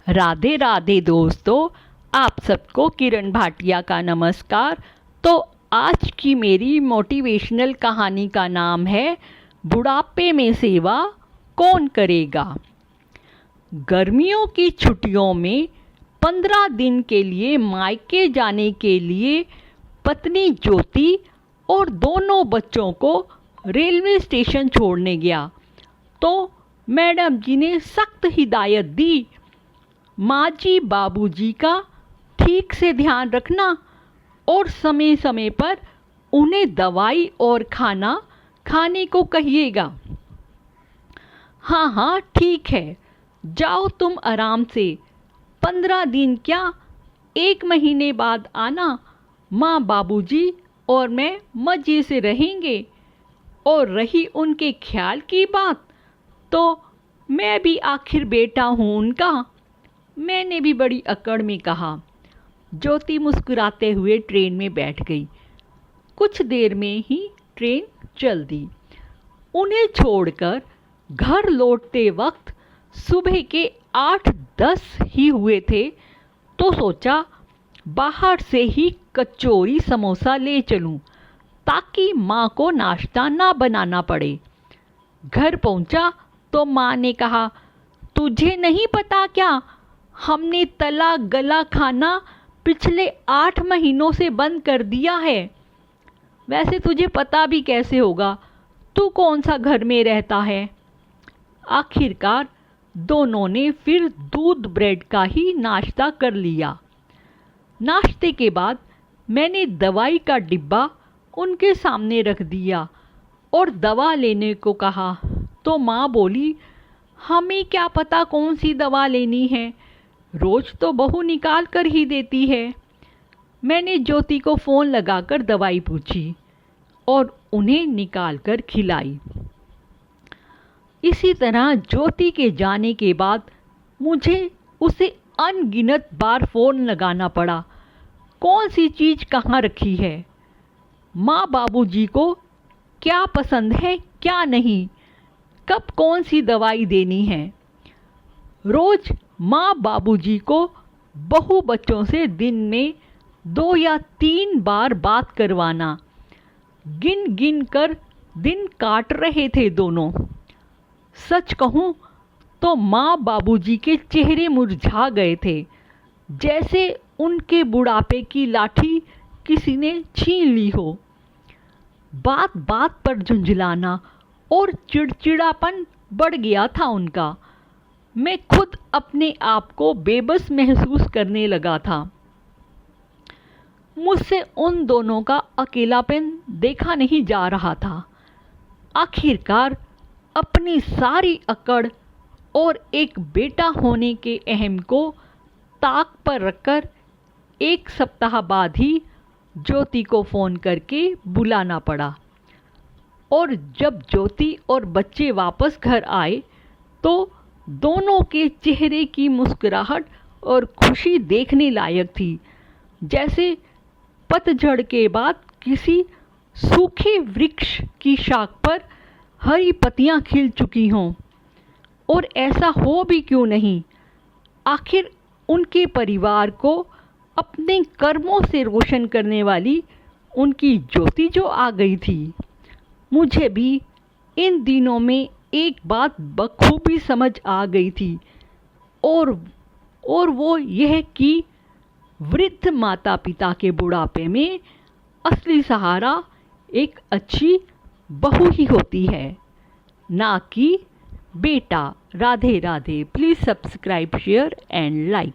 राधे राधे दोस्तों, आप सबको किरण भाटिया का नमस्कार। तो आज की मेरी मोटिवेशनल कहानी का नाम है बुढ़ापे में सेवा कौन करेगा। गर्मियों की छुट्टियों में 15 दिन के लिए मायके जाने के लिए पत्नी ज्योति और दोनों बच्चों को रेलवे स्टेशन छोड़ने गया तो मैडम जी ने सख्त हिदायत दी, माँ जी बाबूजी का ठीक से ध्यान रखना और समय समय पर उन्हें दवाई और खाना खाने को कहिएगा। हाँ हाँ ठीक है, जाओ तुम आराम से, 15 दिन क्या 1 महीने बाद आना, माँ बाबूजी और मैं मज़े से रहेंगे। और रही उनके ख्याल की बात, तो मैं भी आखिर बेटा हूँ उनका, मैंने भी बड़ी अकड़ में कहा। ज्योति मुस्कुराते हुए ट्रेन में बैठ गई। कुछ देर में ही ट्रेन चल दी। उन्हें छोड़कर घर लौटते वक्त सुबह के 8-10 ही हुए थे तो सोचा बाहर से ही कचौरी समोसा ले चलूं ताकि माँ को नाश्ता ना बनाना पड़े। घर पहुंचा तो माँ ने कहा, तुझे नहीं पता क्या, हमने तला गला खाना पिछले 8 महीनों से बंद कर दिया है। वैसे तुझे पता भी कैसे होगा, तू कौन सा घर में रहता है। आखिरकार दोनों ने फिर दूध ब्रेड का ही नाश्ता कर लिया। नाश्ते के बाद मैंने दवाई का डिब्बा उनके सामने रख दिया और दवा लेने को कहा तो माँ बोली, हमें क्या पता कौन सी दवा लेनी है, रोज तो बहू निकाल कर ही देती है। मैंने ज्योति को फ़ोन लगाकर दवाई पूछी और उन्हें निकाल कर खिलाई। इसी तरह ज्योति के जाने के बाद मुझे उसे अनगिनत बार फ़ोन लगाना पड़ा, कौन सी चीज़ कहाँ रखी है, माँ बाबूजी को क्या पसंद है क्या नहीं, कब कौन सी दवाई देनी है। रोज़ माँ बाबूजी को बहू बच्चों से दिन में 2 या 3 बार बात करवाना। गिन गिन कर दिन काट रहे थे दोनों। सच कहूँ तो माँ बाबूजी के चेहरे मुरझा गए थे, जैसे उनके बुढ़ापे की लाठी किसी ने छीन ली हो। बात बात पर झुंझलाना और चिड़चिड़ापन बढ़ गया था उनका। मैं खुद अपने आप को बेबस महसूस करने लगा था। मुझसे उन दोनों का अकेलापन देखा नहीं जा रहा था। आखिरकार अपनी सारी अकड़ और एक बेटा होने के अहम को ताक पर रखकर 1 सप्ताह बाद ही ज्योति को फ़ोन करके बुलाना पड़ा। और जब ज्योति और बच्चे वापस घर आए तो दोनों के चेहरे की मुस्कुराहट और खुशी देखने लायक थी, जैसे पतझड़ के बाद किसी सूखे वृक्ष की शाख पर हरी पत्तियां खिल चुकी हों। और ऐसा हो भी क्यों नहीं, आखिर उनके परिवार को अपने कर्मों से रोशन करने वाली उनकी ज्योति जो आ गई थी। मुझे भी इन दिनों में एक बात बखूबी समझ आ गई थी और वो यह कि वृद्ध माता पिता के बुढ़ापे में असली सहारा एक अच्छी बहू ही होती है, ना कि बेटा। Radhe Radhe. Please subscribe, share and like.